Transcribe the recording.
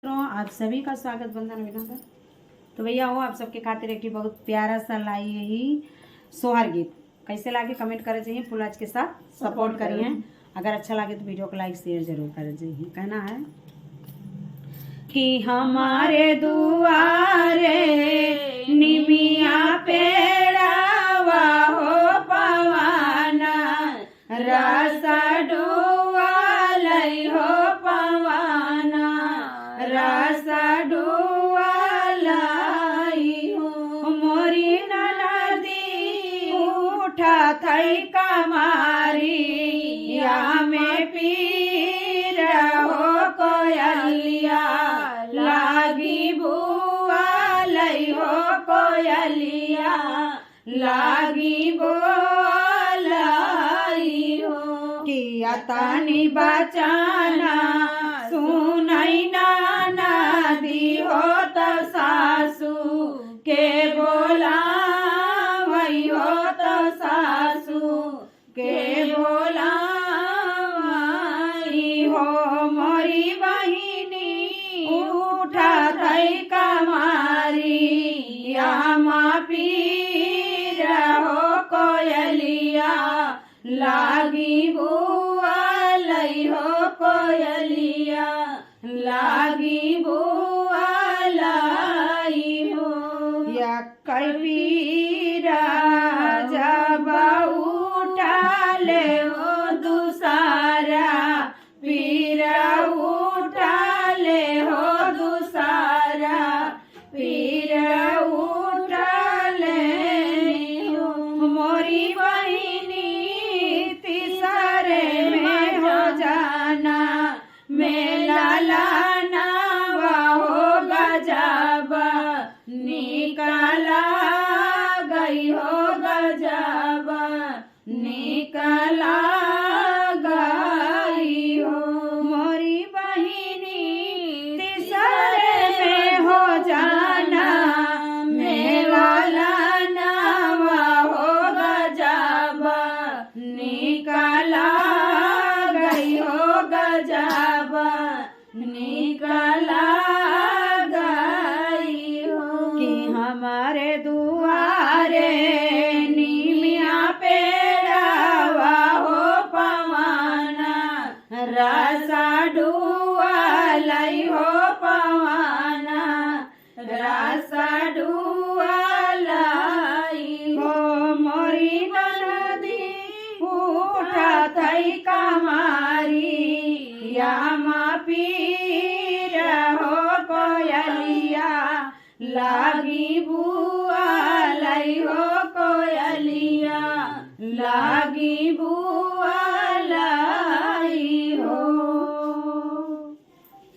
दोस्तों, आप सभी का स्वागत वंदन अभिनंदन। तो भैया हो आप सबके खातिर एक बहुत प्यारा सा लाई ही सोहर गीत कैसे लागे कमेंट करे चाहिए, फुल आज के साथ सपोर्ट करिए। अगर अच्छा लगे तो वीडियो को लाइक शेयर जरूर करे चाहिए। कहना है कि हमारे दुआरे निमिया पेड़ावा हो पवाना रासा डुआलई हो पवाना रासा डुआलई हो मोरी नदी उठा थई कमारी या में पीर हो कोयलिया लागी बुआ लई हो कोयलिया लागी बुआ लई हो किया तानी बचाना सुनई नाना दी हो तब सासू के बोला वही हो तब सासू के बोला हो मोरी बहिनी उठा थई कमारी यामा पीर हो कोयलिया लागी बुआ लई हो कोयलिया लागी बुआ लई हो या कई पीरा जब उठा ले हो दूसरा पीरा उठा ले हो दूसरा पीरा उठा ले हो मोरी बहिनी तीसरे में हो जाना मेला लाना हो गजब निकला गई हो गजब निकला निकला गई हो गजब निकला गई हो कि हमारे दुआरे निमिया पेड़ावा हो पवाना रसा डुआलई हो पवाना रसा डुआलई हो मोरी नदी उठा थई कमारी यामा पीर हो कोयलिया लागी बुआ लई हो कोयलिया लागी बुआ